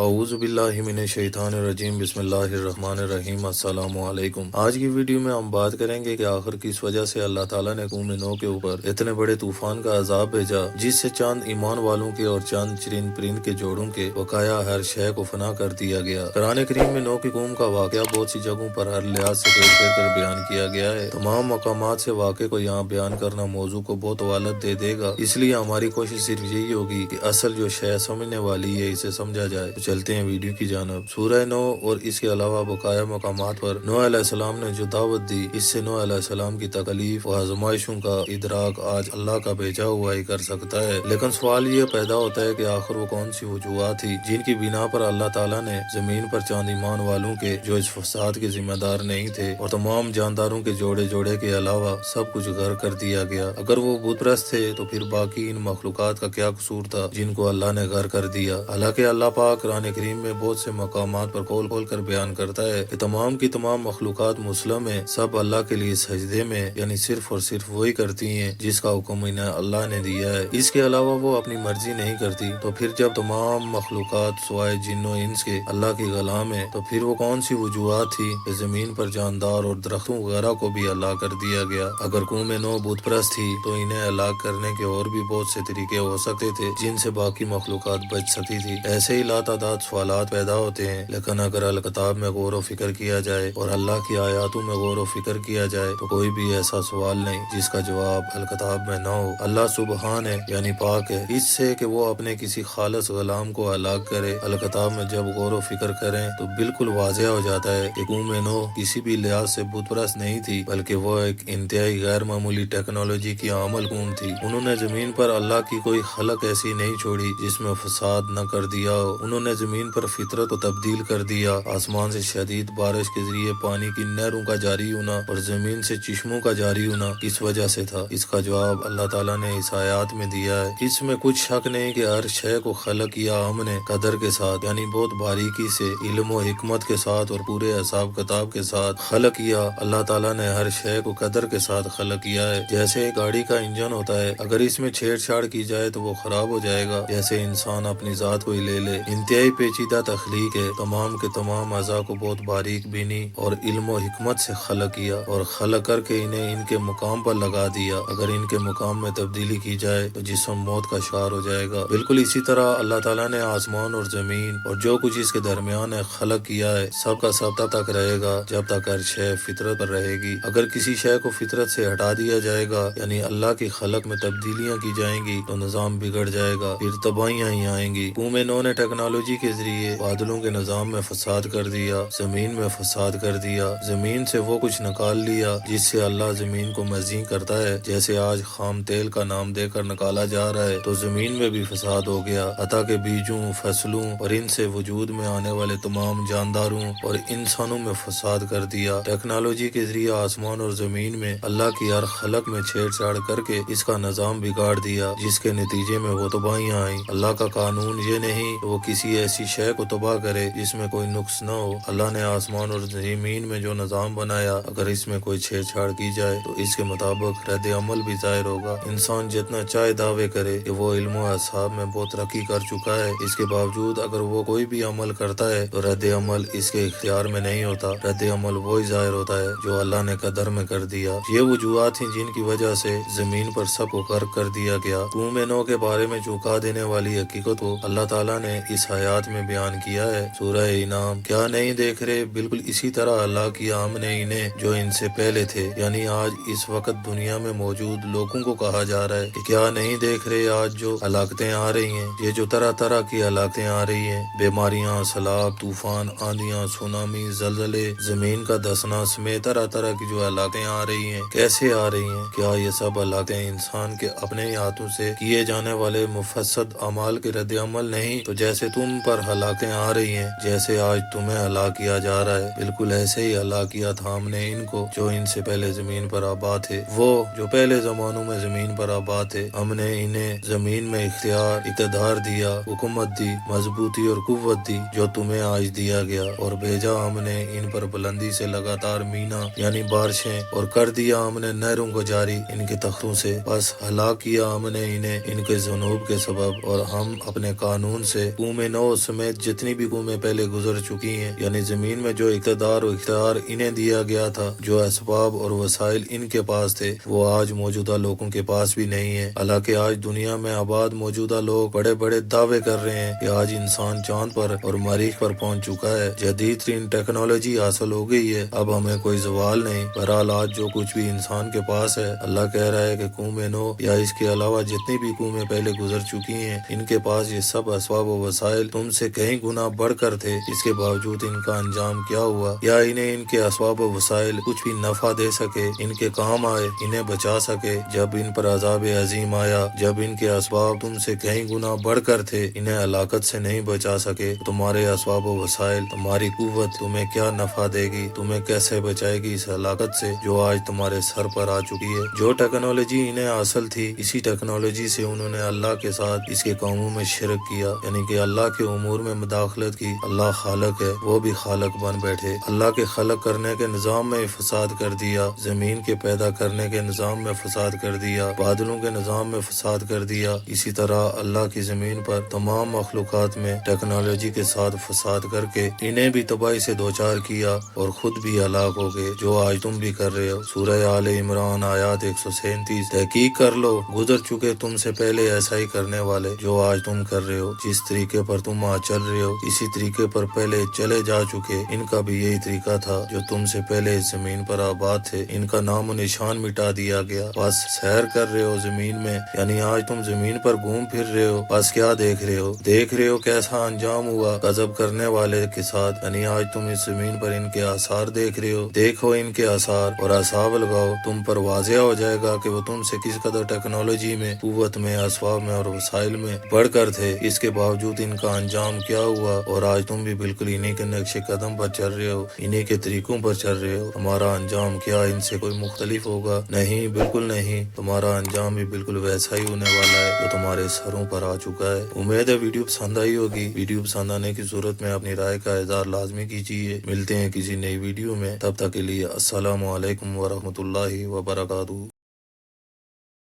اعوذ باللہ من الشیطان الرجیم بسم اللہ الرحمن الرحیم السلام علیکم۔ آج کی ویڈیو میں ہم بات کریں گے کہ آخر کس وجہ سے اللہ تعالیٰ نے قوم نوح کے اوپر اتنے بڑے طوفان کا عذاب بھیجا جس سے چاند ایمان والوں کے اور چاند چرند پرند کے جوڑوں کے بقایا ہر شے کو فنا کر دیا گیا۔ قرآن کریم میں نوح کی قوم کا واقعہ بہت سی جگہوں پر ہر لحاظ سے پھیر پھیر کر بیان کیا گیا ہے۔ تمام مقامات سے واقعے کو یہاں بیان کرنا موضوع کو بہت والت دے دے گا، اس لیے ہماری کوشش صرف یہی ہوگی کہ اصل جو شے سمجھنے والی ہے اسے سمجھا جائے۔ چلتے ہیں ویڈیو کی جانب۔ سورہ نوح اور اس کے علاوہ بقایا مقامات پر نوح علیہ السلام نے جو دعوت دی، اس سے نوح علیہ السلام کی تکلیف و آزمائشوں کا ادراک آج اللہ کا بھیجا ہوا ہی کر سکتا ہے۔ لیکن سوال یہ پیدا ہوتا ہے کہ آخر وہ کون سی وجوہات تھی جن کی بنا پر اللہ تعالیٰ نے زمین پر چاند ایمان والوں کے جو اس فساد کے ذمہ دار نہیں تھے اور تمام جانداروں کے جوڑے جوڑے کے علاوہ سب کچھ غرق کر دیا گیا۔ اگر وہ بت پرست تھے تو پھر باقی ان مخلوقات کا کیا قصور تھا جن کو اللہ نے غرق کر دیا؟ حالانکہ اللہ پاک قرآن کریم میں بہت سے مقامات پر کھول کھول کر بیان کرتا ہے کہ تمام کی تمام مخلوقات مسلم ہیں، سب اللہ کے لیے سجدے میں، یعنی صرف اور صرف وہی کرتی ہیں جس کا حکم انہیں اللہ نے دیا ہے، اس کے علاوہ وہ اپنی مرضی نہیں کرتی۔ تو پھر جب تمام مخلوقات سوائے جن و انس کے اللہ کی غلام ہیں تو پھر وہ کون سی وجوہات تھی کہ زمین پر جاندار اور درختوں وغیرہ کو بھی ہلاک کر دیا گیا؟ اگر قوم نوح بت پرست تھی تو انہیں ہلاک کرنے کے اور بھی بہت سے طریقے ہو سکتے تھے جن سے باقی مخلوقات بچ سکتی تھی۔ ایسے ہی لاتعداد سوالات پیدا ہوتے ہیں، لیکن اگر الکتاب میں غور و فکر کیا جائے اور اللہ کی آیاتوں میں غور و فکر کیا جائے تو کوئی بھی ایسا سوال نہیں جس کا جواب الکتاب میں نہ ہو۔ اللہ سبحان ہے، یعنی پاک ہے اس سے کہ وہ اپنے کسی خالص غلام کو ہلاک کرے۔ الکتاب میں جب غور و فکر کریں تو بالکل واضح ہو جاتا ہے کہ قوم نوح کسی بھی لحاظ سے بت پرست نہیں تھی، بلکہ وہ ایک انتہائی غیر معمولی ٹیکنالوجی کی عامل قوم تھی۔ انہوں نے زمین پر اللہ کی کوئی خلق ایسی نہیں چھوڑی جس میں فساد نہ کر دیا ہو۔ انہوں نے زمین پر فطرت کو تبدیل کر دیا، آسمان سے شدید بارش کے ذریعے پانی کی نہروں کا جاری ہونا اور زمین سے چشموں کا جاری ہونا کس وجہ سے تھا؟ اس کا جواب اللہ تعالیٰ نے اس آیات میں دیا ہے۔ اس میں کچھ شک نہیں کہ ہر شے کو خلق کیا ہم نے قدر کے ساتھ، یعنی بہت باریکی سے، علم و حکمت کے ساتھ اور پورے حساب کتاب کے ساتھ خلق کیا۔ اللہ تعالیٰ نے ہر شے کو قدر کے ساتھ خلق کیا ہے۔ جیسے ایک گاڑی کا انجن ہوتا ہے، اگر اس میں چھیڑ چھاڑ کی جائے تو وہ خراب ہو جائے گا۔ جیسے انسان اپنی ذات کو ہی لے لے، انتہائی پیچیدہ تخلیق ہے، تمام کے تمام اعضاء کو بہت باریک بینی اور علم و حکمت سے خلق کیا اور خلق کر کے انہیں ان کے مقام پر لگا دیا۔ اگر ان کے مقام میں تبدیلی کی جائے تو جسم موت کا شکار ہو جائے گا۔ بالکل اسی طرح اللہ تعالیٰ نے آسمان اور زمین اور جو کچھ اس کے درمیان ہے خلق کیا ہے، سب کا سب تب تک رہے گا جب تک ہر شے فطرت پر رہے گی۔ اگر کسی شے کو فطرت سے ہٹا دیا جائے گا، یعنی اللہ کی خلق میں تبدیلیاں کی جائیں گی، تو نظام بگڑ جائے گا، پھر تباہیاں ہی آئیں گی۔ قوم نوح نے ٹیکنالوجی کے ذریعے بادلوں کے نظام میں فساد کر دیا، زمین میں فساد کر دیا، زمین سے وہ کچھ نکال لیا جس سے اللہ زمین کو مزین کرتا ہے۔ جیسے آج خام تیل کا نام دے کر نکالا جا رہا ہے تو زمین میں بھی فساد ہو گیا، حتیٰ کہ بیجوں، فصلوں اور ان سے وجود میں آنے والے تمام جانداروں اور انسانوں میں فساد کر دیا۔ ٹیکنالوجی کے ذریعے آسمان اور زمین میں اللہ کی ہر خلق میں چھیڑ چھاڑ کر کے اس کا نظام بگاڑ دیا، جس کے نتیجے میں وہ تباہیاں آئیں۔ اللہ کا قانون یہ نہیں کہ وہ کسی ایسی شے کو تباہ کرے جس میں کوئی نقص نہ ہو۔ اللہ نے آسمان اور زمین میں جو نظام بنایا، اگر اس میں کوئی چھیڑ چھاڑ کی جائے تو اس کے مطابق رد عمل بھی ظاہر ہوگا۔ انسان جتنا چاہے دعوے کرے کہ وہ علم و اعصاب میں بہت ترقی کر چکا ہے، اس کے باوجود اگر وہ کوئی بھی عمل کرتا ہے تو رد عمل اس کے اختیار میں نہیں ہوتا۔ رد عمل وہی ظاہر ہوتا ہے جو اللہ نے قدر میں کر دیا۔ یہ وجوہات ہیں جن کی وجہ سے زمین پر سب کو غرق کر دیا گیا۔ قوم نوح کے بارے میں چونکا دینے والی حقیقت کو اللہ تعالیٰ نے اس آیات میں بیان کیا ہے۔ سورہ انعام: کیا نہیں دیکھ رہے، بالکل اسی طرح اللہ کیا ہم نے انہیں جو ان سے پہلے تھے، یعنی آج اس وقت دنیا میں موجود لوگوں کو کہا جا رہا ہے کہ کیا نہیں دیکھ رہے آج جو ہلاکتیں آ رہی ہیں، یہ جو طرح طرح کی ہلاکتیں آ رہی ہیں، بیماریاں، سیلاب، طوفان، آندیاں، سونامی، زلزلے، زمین کا دھسنا سمیت طرح طرح کی جو ہلاکتیں آ رہی ہیں، کیسے آ رہی ہیں؟ کیا یہ سب ہلاکتیں انسان کے اپنے ہاتھوں سے کیے جانے والے مفسد اعمال کے رد عمل نہیں؟ تو جیسے تم پر ہلاکتیں آ رہی ہیں، جیسے آج تمہیں ہلاک کیا جا رہا ہے، بالکل ایسے ہی ہلاک کیا تھا ہم نے ان کو جو ان سے پہلے زمین پر آباد تھے۔ وہ جو پہلے زمانوں میں زمین پر آباد تھے، ہم نے انہیں زمین میں اختیار، اقتدار دیا، حکومت دی، مضبوطی اور قوت دی جو تمہیں آج دیا گیا، اور بھیجا ہم نے ان پر بلندی سے لگاتار مینا یعنی بارشیں، اور کر دیا ہم نے نہروں کو جاری ان کے تختوں سے۔ بس ہلاک کیا ہم نے انہیں ان کے ذنوب کے سبب، اور ہم اپنے قانون سے قوم نوح نو سمیت جتنی بھی قومیں پہلے گزر چکی ہیں، یعنی زمین میں جو اقتدار و اختیار انہیں دیا گیا تھا، جو اسباب اور وسائل ان کے پاس تھے، وہ آج موجودہ لوگوں کے پاس بھی نہیں ہے۔ حالانکہ آج دنیا میں آباد موجودہ لوگ بڑے بڑے دعوے کر رہے ہیں کہ آج انسان چاند پر اور مریخ پر پہنچ چکا ہے، جدید ترین ٹیکنالوجی حاصل ہو گئی ہے، اب ہمیں کوئی زوال نہیں۔ بہرحال آج جو کچھ بھی انسان کے پاس ہے، اللہ کہہ رہا ہے کہ قوم نو یا اس کے علاوہ جتنی بھی قومیں پہلے گزر چکی ہیں، ان کے پاس یہ سب اسباب و وسائل تم سے کہیں گنا بڑھ کر تھے، اس کے باوجود ان کا انجام کیا ہوا؟ یا انہیں ان کے اسباب و وسائل کچھ بھی نفع دے سکے، ان کے کام آئے، انہیں بچا سکے؟ جب ان پر عذاب عظیم آیا، جب ان کے اسباب تم سے کہیں گنا بڑھ کر تھے، انہیں ہلاکت سے نہیں بچا سکے، تمہارے اسباب و وسائل، تمہاری قوت تمہیں کیا نفع دے گی؟ تمہیں کیسے بچائے گی اس ہلاکت سے جو آج تمہارے سر پر آ چکی ہے؟ جو ٹیکنالوجی انہیں حاصل تھی، اسی ٹیکنالوجی سے انہوں نے اللہ کے ساتھ اس کے کاموں میں شرک کیا، یعنی کہ اللہ کے امور میں مداخلت کی۔ اللہ خالق ہے، وہ بھی خالق بن بیٹھے۔ اللہ کے خلق کرنے کے نظام میں فساد کر دیا، زمین کے پیدا کرنے کے نظام میں فساد کر دیا، بادلوں کے نظام میں فساد کر دیا۔ اسی طرح اللہ کی زمین پر تمام مخلوقات میں ٹیکنالوجی کے ساتھ فساد کر کے انہیں بھی تباہی سے دوچار کیا اور خود بھی ہلاک ہو گئے، جو آج تم بھی کر رہے ہو۔ سورہ آل عمران آیات 137۔ تحقیق کر لو، گزر چکے تم سے پہلے ایسا ہی کرنے والے جو آج تم کر رہے ہو۔ جس طریقے پر تم آج چل رہے ہو، اسی طریقے پر پہلے چلے جا چکے، ان کا بھی یہی طریقہ تھا جو تم سے پہلے اس زمین پر آباد تھے، ان کا نام و نشان مٹا دیا گیا۔ بس سیر کر رہے ہو زمین میں، یعنی آج تم زمین پر گھوم پھر رہے ہو، بس کیا دیکھ رہے ہو؟ دیکھ رہے ہو کیسا انجام ہوا غضب کرنے والے کے ساتھ، یعنی آج تم اس زمین پر ان کے آثار دیکھ رہے ہو۔ دیکھو ان کے آثار اور حساب لگاؤ، تم پر واضح ہو جائے گا کہ وہ تم سے کس قدر ٹیکنالوجی میں، قوت میں، اسباب میں اور وسائل میں بڑھ کر تھے، اس کے باوجود ان کا انجام کیا ہوا۔ اور آج تم بھی بالکل انہی کے نقش قدم پر چل رہے ہو، انہی کے طریقوں پر چل رہے ہو۔ تمہارا انجام کیا ان سے کوئی مختلف ہوگا؟ نہیں، بالکل نہیں، تمہارا انجام بھی بالکل ویسا ہی ہونے والا ہے جو تمہارے سروں پر آ چکا ہے۔ امید ہے ویڈیو پسند آئی ہوگی۔ ویڈیو پسند آنے کی صورت میں اپنی رائے کا اظہار لازمی کیجیے۔ ملتے ہیں کسی نئی ویڈیو میں، تب تک کے لیے السلام علیکم ورحمۃ اللہ وبرکاتہ۔